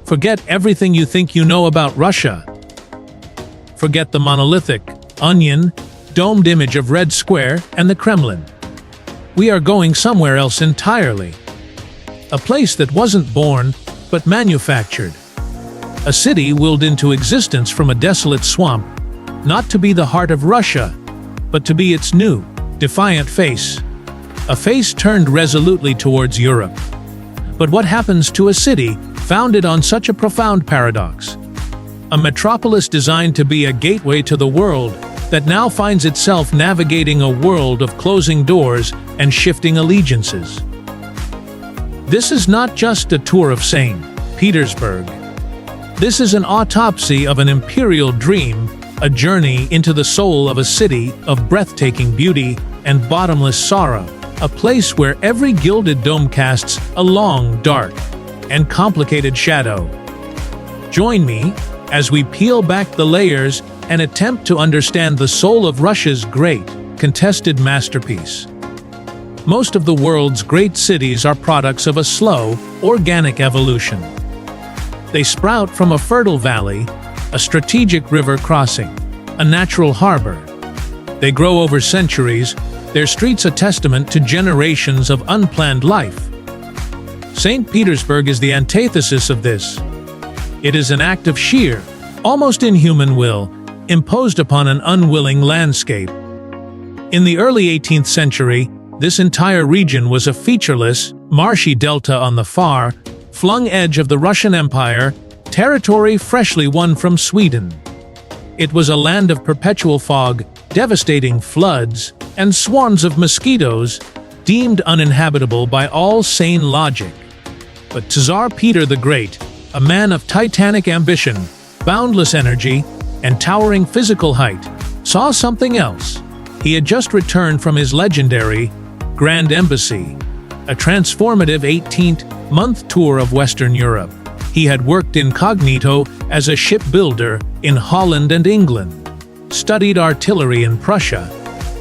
Forget everything you think you know about Russia. Forget the monolithic, onion, domed image of Red Square and the Kremlin. We are going somewhere else entirely. A place that wasn't born, but manufactured. A city willed into existence from a desolate swamp, not to be the heart of Russia, but to be its new, defiant face. A face turned resolutely towards Europe. But what happens to a city founded on such a profound paradox? A metropolis designed to be a gateway to the world that now finds itself navigating a world of closing doors and shifting allegiances. This is not just a tour of Saint Petersburg. This is an autopsy of an imperial dream, a journey into the soul of a city of breathtaking beauty and bottomless sorrow, a place where every gilded dome casts a long, dark, and complicated shadow. Join me as we peel back the layers and attempt to understand the soul of Russia's great, contested masterpiece. Most of the world's great cities are products of a slow, organic evolution. They sprout from a fertile valley, a strategic river crossing, a natural harbor. They grow over centuries, their streets a testament to generations of unplanned life. St. Petersburg is the antithesis of this. It is an act of sheer, almost inhuman will, imposed upon an unwilling landscape. In the early 18th century, this entire region was a featureless, marshy delta on the far, flung edge of the Russian Empire, territory freshly won from Sweden. It was a land of perpetual fog, devastating floods, and swarms of mosquitoes, deemed uninhabitable by all sane logic. But Tsar Peter the Great, a man of titanic ambition, boundless energy, and towering physical height, saw something else. He had just returned from his legendary Grand Embassy, a transformative 18-month tour of Western Europe. He had worked incognito as a shipbuilder in Holland and England, studied artillery in Prussia,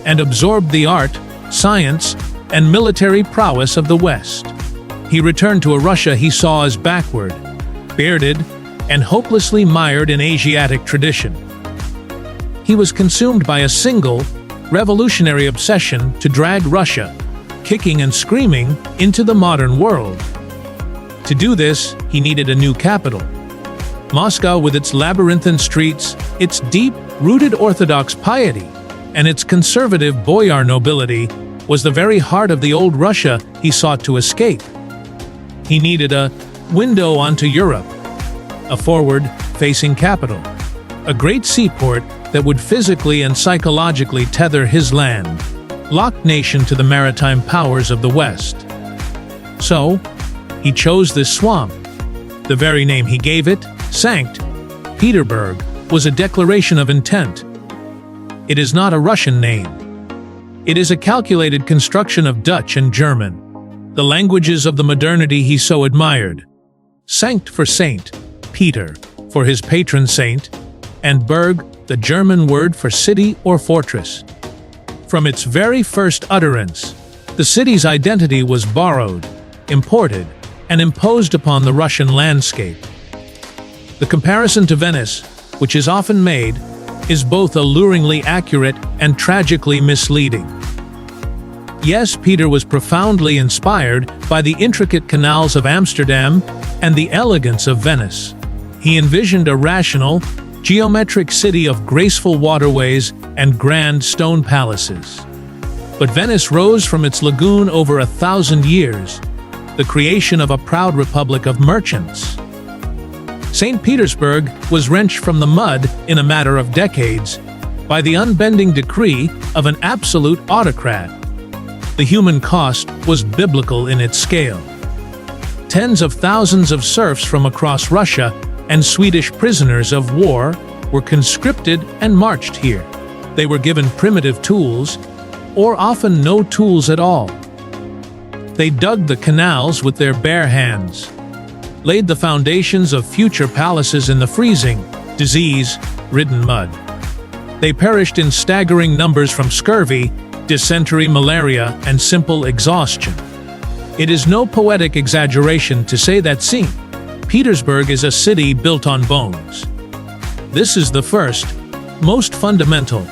and absorbed the art, science, and military prowess of the West. He returned to a Russia he saw as backward, bearded, and hopelessly mired in Asiatic tradition. He was consumed by a single, revolutionary obsession to drag Russia, kicking and screaming, into the modern world. To do this, he needed a new capital. Moscow, with its labyrinthine streets, its deep-rooted Orthodox piety, and its conservative boyar nobility, was the very heart of the old Russia he sought to escape. He needed a window onto Europe, a forward-facing capital, a great seaport that would physically and psychologically tether his land-locked nation to the maritime powers of the West. So, he chose this swamp. The very name he gave it, Saint Petersburg, was a declaration of intent. It is not a Russian name. It is a calculated construction of Dutch and German, the languages of the modernity he so admired. Sankt for Saint, Peter for his patron saint, and Berg, the German word for city or fortress. From its very first utterance, the city's identity was borrowed, imported, and imposed upon the Russian landscape. The comparison to Venice, which is often made, is both alluringly accurate and tragically misleading. Yes, Peter was profoundly inspired by the intricate canals of Amsterdam and the elegance of Venice. He envisioned a rational, geometric city of graceful waterways and grand stone palaces. But Venice rose from its lagoon over 1,000 years, the creation of a proud republic of merchants. St. Petersburg was wrenched from the mud in a matter of decades by the unbending decree of an absolute autocrat. The human cost was biblical in its scale. Tens of thousands of serfs from across Russia and Swedish prisoners of war were conscripted and marched here. They were given primitive tools, or often no tools at all. They dug the canals with their bare hands, laid the foundations of future palaces in the freezing, disease-ridden mud. They perished in staggering numbers from scurvy, dysentery, malaria, and simple exhaustion. It is no poetic exaggeration to say that St. Petersburg is a city built on bones. This is the first, most fundamental,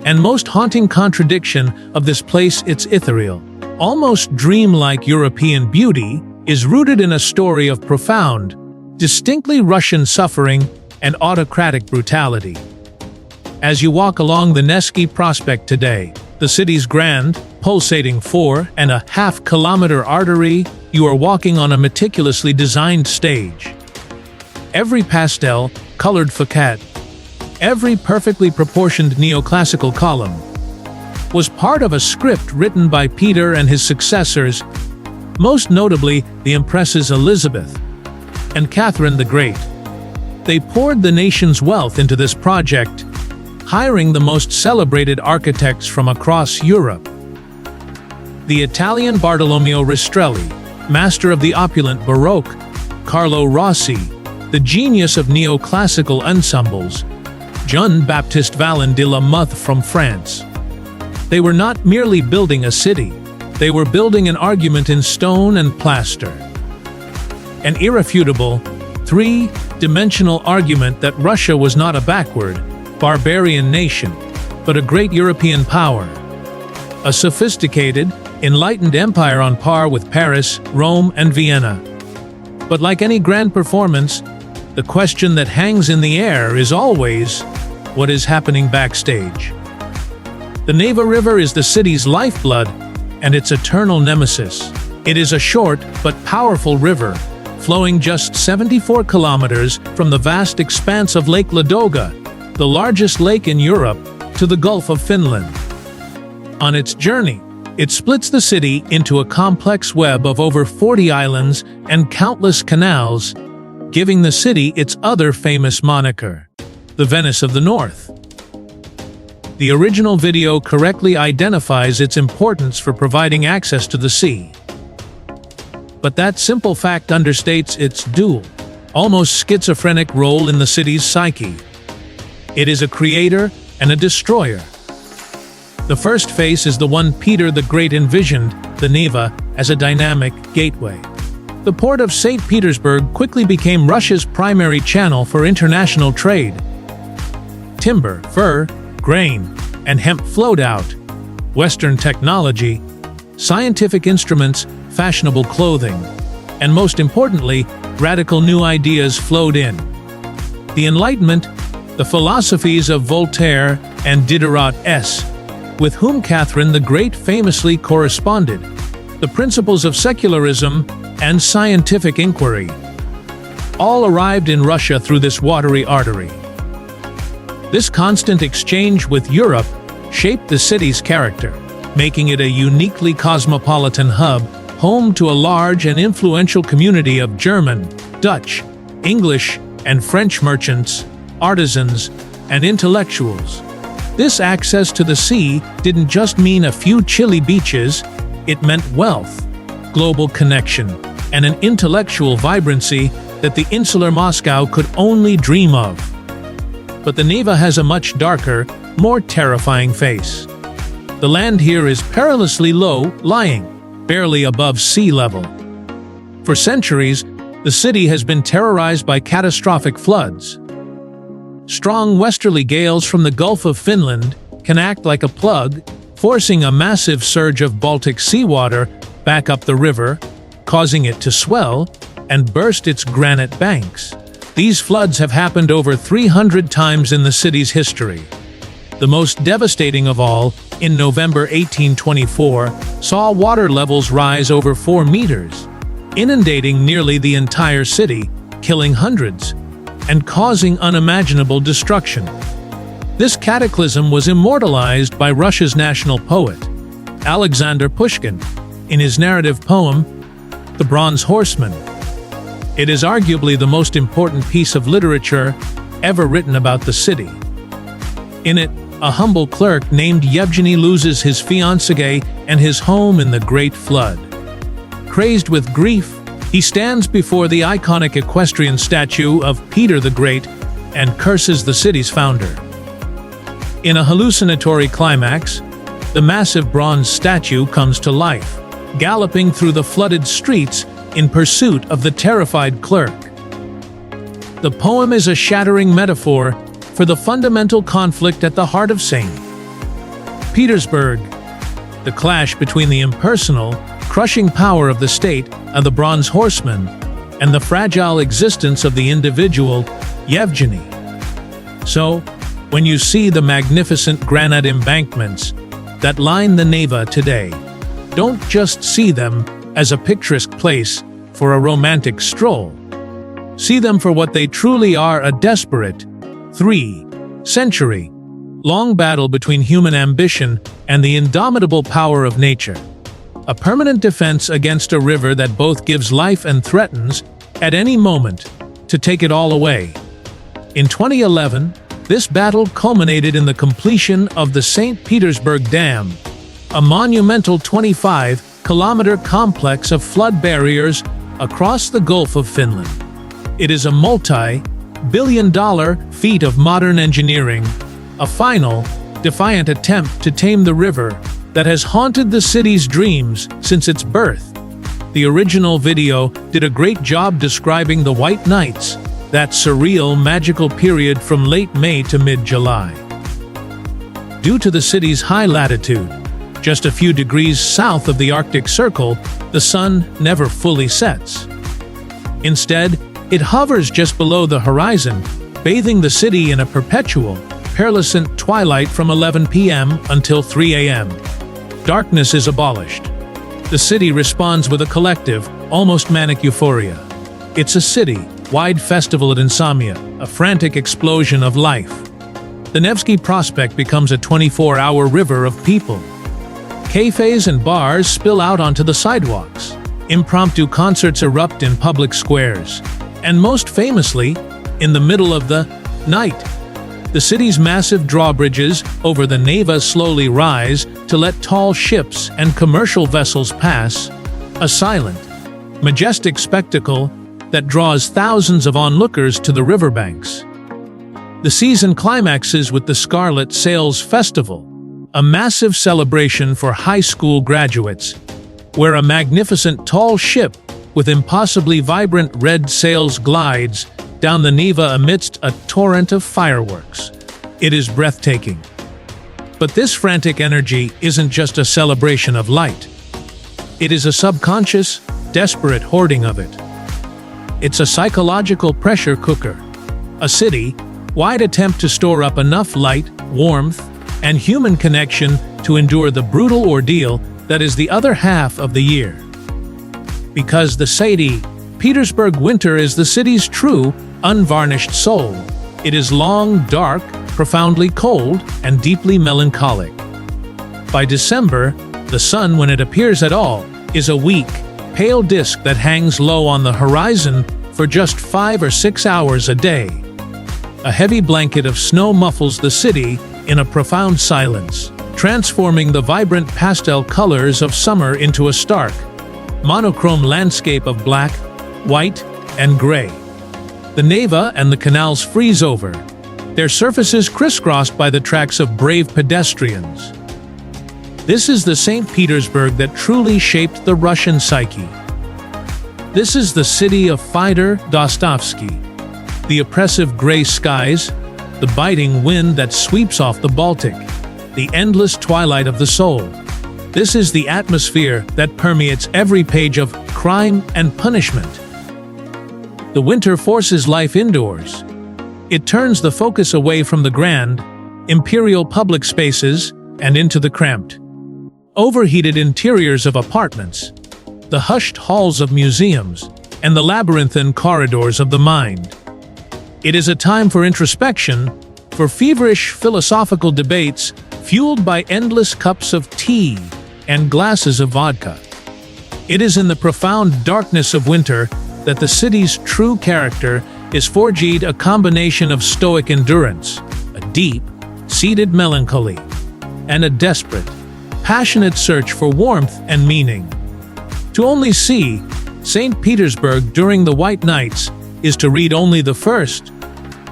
and most haunting contradiction of this place. Its ethereal, almost dreamlike European beauty is rooted in a story of profound, distinctly Russian suffering and autocratic brutality. As you walk along the Nevsky Prospect today, the city's grand, pulsating 4.5-kilometer artery, you are walking on a meticulously designed stage. Every pastel-colored facade, every perfectly proportioned neoclassical column, was part of a script written by Peter and his successors, most notably the Empresses Elizabeth and Catherine the Great. They poured the nation's wealth into this project, hiring the most celebrated architects from across Europe. The Italian Bartolomeo Rastrelli, master of the opulent Baroque, Carlo Rossi, the genius of neoclassical ensembles, Jean-Baptiste Vallon de la Motte from France. They were not merely building a city, they were building an argument in stone and plaster. An irrefutable, three-dimensional argument that Russia was not a backward, barbarian nation, but a great European power. A sophisticated, enlightened empire on par with Paris, Rome, and Vienna. But like any grand performance, the question that hangs in the air is always, what is happening backstage? The Neva River is the city's lifeblood and its eternal nemesis. It is a short but powerful river, flowing just 74 kilometers from the vast expanse of Lake Ladoga, the largest lake in Europe, to the Gulf of Finland. On its journey, it splits the city into a complex web of over 40 islands and countless canals, giving the city its other famous moniker, the Venice of the North. The original video correctly identifies its importance for providing access to the sea. But that simple fact understates its dual, almost schizophrenic role in the city's psyche. It is a creator and a destroyer. The first face is the one Peter the Great envisioned, the Neva, as a dynamic gateway. The port of Saint Petersburg quickly became Russia's primary channel for international trade. Timber, fur, grain, and hemp flowed out. Western technology, scientific instruments, fashionable clothing, and most importantly, radical new ideas flowed in. The Enlightenment, the philosophies of Voltaire and Diderot, with whom Catherine the Great famously corresponded, the principles of secularism and scientific inquiry, all arrived in Russia through this watery artery. This constant exchange with Europe shaped the city's character, making it a uniquely cosmopolitan hub, home to a large and influential community of German, Dutch, English, and French merchants, artisans, and intellectuals. This access to the sea didn't just mean a few chilly beaches, it meant wealth, global connection, and an intellectual vibrancy that the insular Moscow could only dream of. But the Neva has a much darker, more terrifying face. The land here is perilously low, lying barely above sea level. For centuries, the city has been terrorized by catastrophic floods. Strong westerly gales from the Gulf of Finland can act like a plug, forcing a massive surge of Baltic seawater back up the river, causing it to swell and burst its granite banks. These floods have happened over 300 times in the city's history. The most devastating of all, in November 1824, saw water levels rise over 4 meters, inundating nearly the entire city, killing hundreds, and causing unimaginable destruction. This cataclysm was immortalized by Russia's national poet, Alexander Pushkin, in his narrative poem, The Bronze Horseman. It is arguably the most important piece of literature ever written about the city. In it, a humble clerk named Yevgeny loses his fiancée and his home in the Great Flood. Crazed with grief, he stands before the iconic equestrian statue of Peter the Great and curses the city's founder. In a hallucinatory climax, the massive bronze statue comes to life, galloping through the flooded streets in pursuit of the terrified clerk. The poem is a shattering metaphor for the fundamental conflict at the heart of Saint Petersburg. The clash between the impersonal, crushing power of the state and the Bronze Horseman, and the fragile existence of the individual, Yevgeny. So, when you see the magnificent granite embankments that line the Neva today, don't just see them as a picturesque place for a romantic stroll. See them for what they truly are: a desperate, 3-century-long battle between human ambition and the indomitable power of nature. A permanent defense against a river that both gives life and threatens, at any moment, to take it all away. In 2011, this battle culminated in the completion of the Saint Petersburg Dam, a monumental 25-kilometer complex of flood barriers across the Gulf of Finland. It is a multi-billion-dollar feat of modern engineering, a final, defiant attempt to tame the river that has haunted the city's dreams since its birth. The original video did a great job describing the White Nights, that surreal, magical period from late May to mid-July. Due to the city's high latitude, just a few degrees south of the Arctic Circle, the sun never fully sets. Instead, it hovers just below the horizon, bathing the city in a perpetual, pearlescent twilight from 11 p.m. until 3 a.m. Darkness is abolished. The city responds with a collective, almost manic euphoria. It's a city-wide festival at insomnia, a frantic explosion of life. The Nevsky Prospect becomes a 24-hour river of people. Cafes and bars spill out onto the sidewalks. Impromptu concerts erupt in public squares. And most famously, in the middle of the night, the city's massive drawbridges over the Neva slowly rise to let tall ships and commercial vessels pass, a silent, majestic spectacle that draws thousands of onlookers to the riverbanks. The season climaxes with the Scarlet Sails Festival, a massive celebration for high school graduates, where a magnificent tall ship with impossibly vibrant red sails glides down the Neva amidst a torrent of fireworks. It is breathtaking. But this frantic energy isn't just a celebration of light. It is a subconscious, desperate hoarding of it. It's a psychological pressure cooker, a city-wide attempt to store up enough light, warmth, and human connection to endure the brutal ordeal that is the other half of the year. Because the Saint Petersburg winter is the city's true, unvarnished soul. It is long, dark, profoundly cold, and deeply melancholic. By December, the sun, when it appears at all, is a weak, pale disk that hangs low on the horizon for just 5 or 6 hours a day. A heavy blanket of snow muffles the city in a profound silence, transforming the vibrant pastel colors of summer into a stark, monochrome landscape of black, white, and gray. The Neva and the canals freeze over, their surfaces crisscrossed by the tracks of brave pedestrians. This is the St. Petersburg that truly shaped the Russian psyche. This is the city of Fyodor Dostoevsky, the oppressive gray skies, the biting wind that sweeps off the Baltic, the endless twilight of the soul. This is the atmosphere that permeates every page of Crime and Punishment. The winter forces life indoors. It turns the focus away from the grand, imperial public spaces and into the cramped, overheated interiors of apartments, the hushed halls of museums, and the labyrinthine corridors of the mind. It is a time for introspection, for feverish philosophical debates fueled by endless cups of tea and glasses of vodka. It is in the profound darkness of winter that the city's true character is forged, a combination of stoic endurance, a deep-seated melancholy, and a desperate, passionate search for warmth and meaning. To only see St. Petersburg during the White Nights is to read only the first,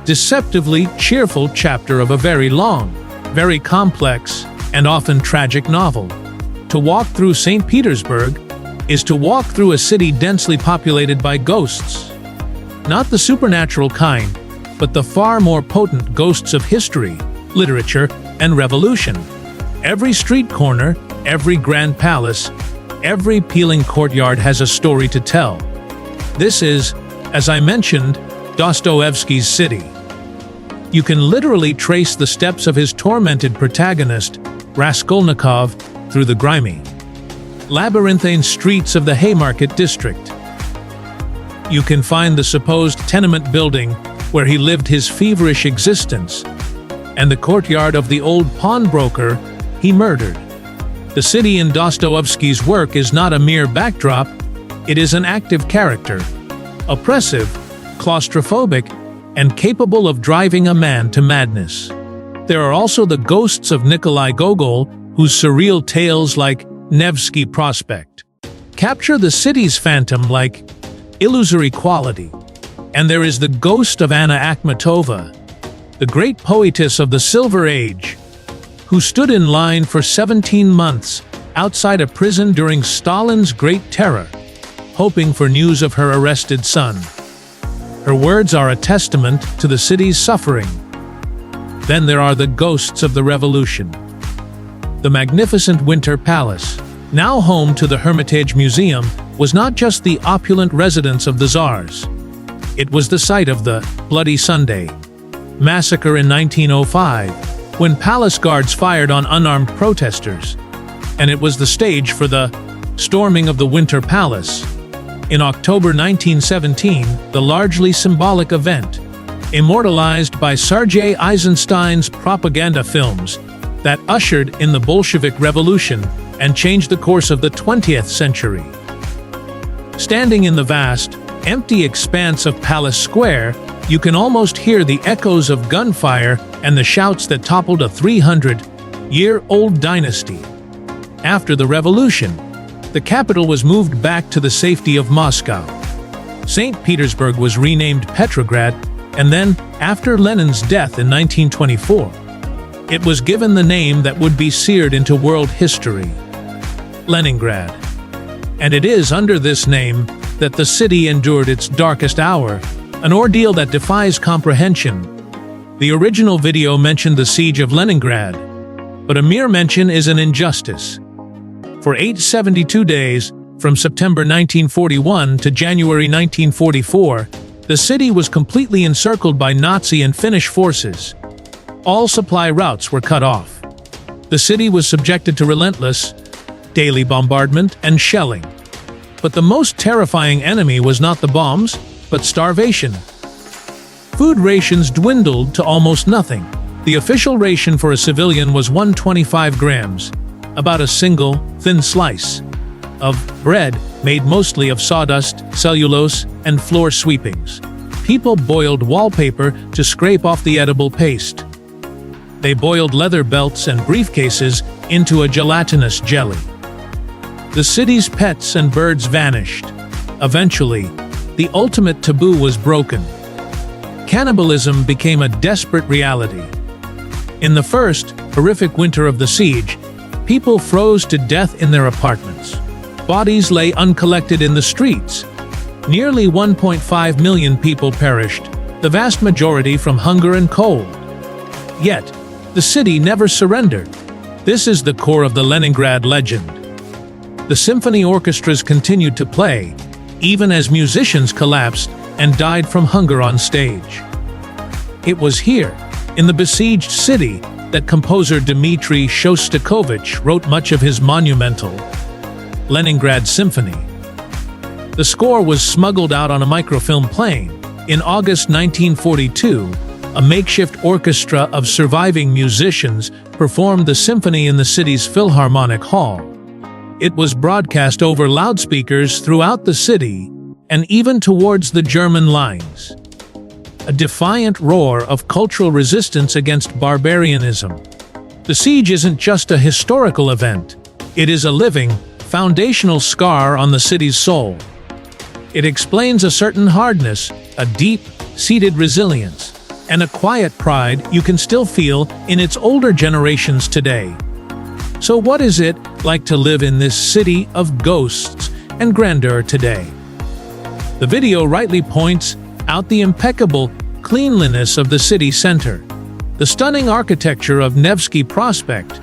deceptively cheerful chapter of a very long, very complex, and often tragic novel. To walk through St. Petersburg is to walk through a city densely populated by ghosts, Not the supernatural kind, but the far more potent ghosts of history, literature, and revolution. Every street corner, every grand palace, every peeling courtyard has a story to tell. This is, as I mentioned, Dostoevsky's city. You can literally trace the steps of his tormented protagonist, Raskolnikov, through the grimy, labyrinthine streets of the Haymarket district. You can find the supposed tenement building where he lived his feverish existence, and the courtyard of the old pawnbroker he murdered. The city in Dostoevsky's work is not a mere backdrop, it is an active character, oppressive, claustrophobic, and capable of driving a man to madness. There are also the ghosts of Nikolai Gogol, whose surreal tales like Nevsky Prospect capture the city's phantom like illusory quality. And there is the ghost of Anna Akhmatova, the great poetess of the Silver Age, who stood in line for 17 months outside a prison during Stalin's Great Terror, hoping for news of her arrested son. Her words are a testament to the city's suffering. Then there are the ghosts of the revolution. The magnificent Winter Palace, now home to the Hermitage Museum, was not just the opulent residence of the Tsars. It was the site of the Bloody Sunday massacre in 1905, when palace guards fired on unarmed protesters, and it was the stage for the storming of the Winter Palace. In October 1917, the largely symbolic event, immortalized by Sergei Eisenstein's propaganda films, that ushered in the Bolshevik Revolution and changed the course of the 20th century. Standing in the vast, empty expanse of Palace Square, you can almost hear the echoes of gunfire and the shouts that toppled a 300-year-old dynasty. After the revolution, the capital was moved back to the safety of Moscow. Saint Petersburg was renamed Petrograd, and then, after Lenin's death in 1924, it was given the name that would be seared into world history: Leningrad. And it is under this name that the city endured its darkest hour, an ordeal that defies comprehension. The original video mentioned the siege of Leningrad, but a mere mention is an injustice. For 872 days, from September 1941 to January 1944, the city was completely encircled by Nazi and Finnish forces. All supply routes were cut off. The city was subjected to relentless, daily bombardment and shelling. But the most terrifying enemy was not the bombs, but starvation. Food rations dwindled to almost nothing. The official ration for a civilian was 125 grams, about a single, thin slice of bread made mostly of sawdust, cellulose, and floor sweepings. People boiled wallpaper to scrape off the edible paste. They boiled leather belts and briefcases into a gelatinous jelly. The city's pets and birds vanished. Eventually, the ultimate taboo was broken. Cannibalism became a desperate reality. In the first, horrific winter of the siege, people froze to death in their apartments. Bodies lay uncollected in the streets. Nearly 1.5 million people perished, the vast majority from hunger and cold. Yet, the city never surrendered. This is the core of the Leningrad legend. The symphony orchestras continued to play, even as musicians collapsed and died from hunger on stage. It was here, in the besieged city, that composer Dmitri Shostakovich wrote much of his monumental Leningrad Symphony. The score was smuggled out on a microfilm plane. In August 1942, a makeshift orchestra of surviving musicians performed the symphony in the city's Philharmonic Hall. It was broadcast over loudspeakers throughout the city and even towards the German lines. A defiant roar of cultural resistance against barbarianism. The siege isn't just a historical event. It is a living, foundational scar on the city's soul. It explains a certain hardness, a deep-seated resilience, and a quiet pride you can still feel in its older generations today. So what is it like to live in this city of ghosts and grandeur today? The video rightly points out the impeccable cleanliness of the city center, the stunning architecture of Nevsky Prospect,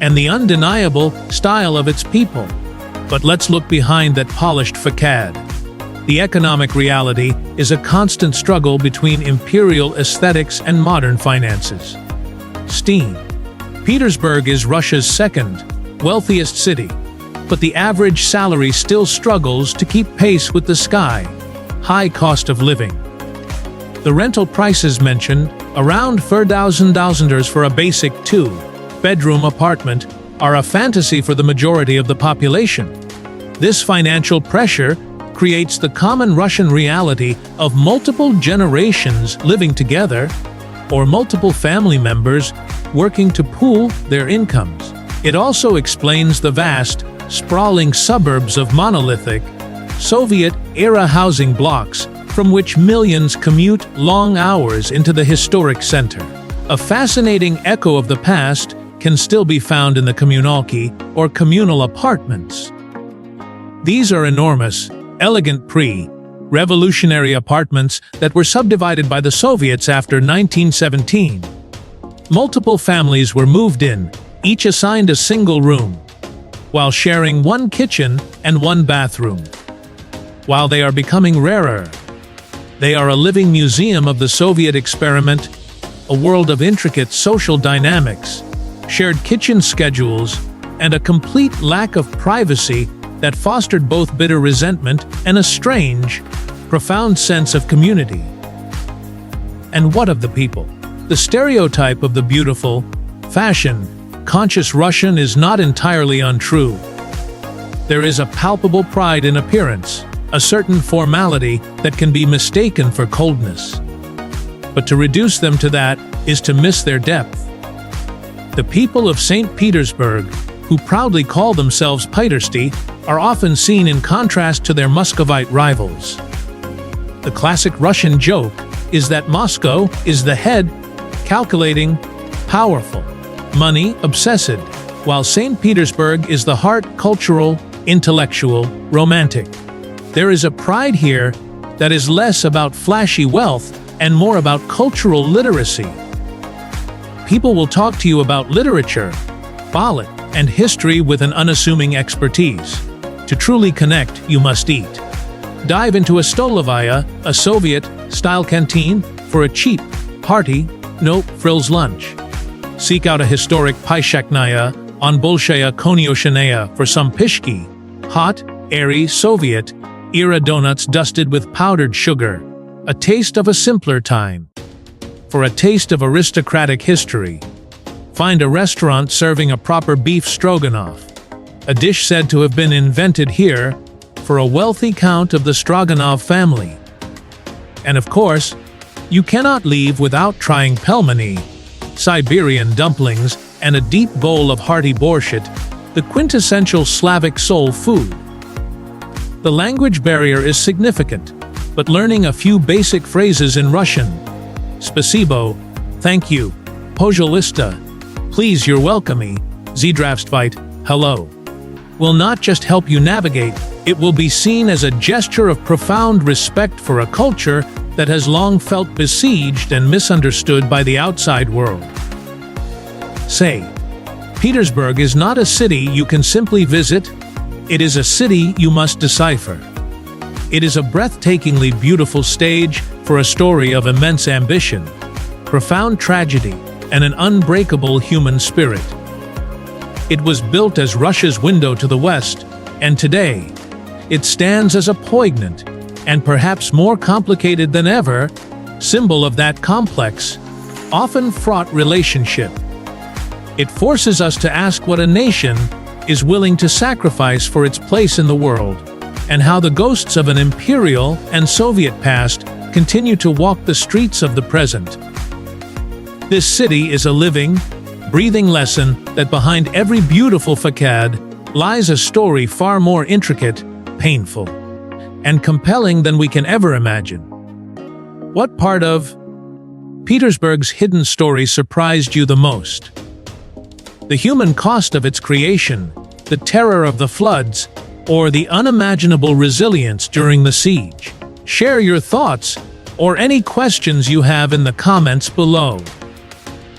and the undeniable style of its people. But let's look behind that polished facade. The economic reality is a constant struggle between imperial aesthetics and modern finances. St. Petersburg is Russia's second wealthiest city, but the average salary still struggles to keep pace with the sky-high cost of living. The rental prices mentioned, around $4,000 for a basic two-bedroom apartment, are a fantasy for the majority of the population. This financial pressure creates the common Russian reality of multiple generations living together, or multiple family members working to pool their incomes. It also explains the vast, sprawling suburbs of monolithic, Soviet-era housing blocks from which millions commute long hours into the historic center. A fascinating echo of the past can still be found in the communalki, or communal apartments. These are enormous, elegant pre-revolutionary apartments that were subdivided by the Soviets after 1917. Multiple families were moved in, each assigned a single room, while sharing one kitchen and one bathroom. While they are becoming rarer, they are a living museum of the Soviet experiment, a world of intricate social dynamics, shared kitchen schedules, and a complete lack of privacy that fostered both bitter resentment and a strange, profound sense of community. And what of the people? The stereotype of the beautiful, fashion-conscious Russian is not entirely untrue. There is a palpable pride in appearance, a certain formality that can be mistaken for coldness. But to reduce them to that is to miss their depth. The people of Saint Petersburg, who proudly call themselves Pitersty, are often seen in contrast to their Muscovite rivals. The classic Russian joke is that Moscow is the head, calculating, powerful, money-obsessed, while St. Petersburg is the heart, cultural, intellectual, romantic. There is a pride here that is less about flashy wealth and more about cultural literacy. People will talk to you about literature, ballet, and history with an unassuming expertise. To truly connect, you must eat. Dive into a stolovaya, a Soviet-style canteen, for a cheap, hearty, no-frills lunch. Seek out a historic pisheknaya on Bolshaya Konyoshennaya for some pishki, hot, airy Soviet-era donuts dusted with powdered sugar, a taste of a simpler time. For a taste of aristocratic history, find a restaurant serving a proper beef stroganoff, a dish said to have been invented here for a wealthy count of the Stroganov family. And of course, you cannot leave without trying pelmeni, Siberian dumplings, and a deep bowl of hearty borscht, the quintessential Slavic soul food. The language barrier is significant, but learning a few basic phrases in Russian, Spasibo, thank you, Pожалуйста, please you're welcome, Zdravstvuyte, hello, will not just help you navigate, it will be seen as a gesture of profound respect for a culture that has long felt besieged and misunderstood by the outside world. St. Petersburg is not a city you can simply visit, it is a city you must decipher. It is a breathtakingly beautiful stage for a story of immense ambition, profound tragedy, and an unbreakable human spirit. It was built as Russia's window to the West, and today, it stands as a poignant, and perhaps more complicated than ever, symbol of that complex, often fraught relationship. It forces us to ask what a nation is willing to sacrifice for its place in the world, and how the ghosts of an imperial and Soviet past continue to walk the streets of the present. This city is a living, breathing lesson that behind every beautiful facade lies a story far more intricate, painful, and compelling than we can ever imagine. What part of Petersburg's hidden story surprised you the most? The human cost of its creation, the terror of the floods, or the unimaginable resilience during the siege? Share your thoughts or any questions you have in the comments below.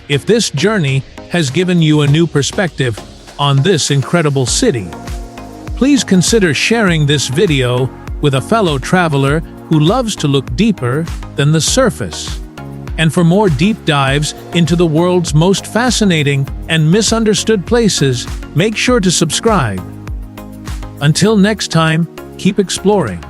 If this journey has given you a new perspective on this incredible city, please consider sharing this video with a fellow traveler who loves to look deeper than the surface. And for more deep dives into the world's most fascinating and misunderstood places, make sure to subscribe. Until next time, keep exploring.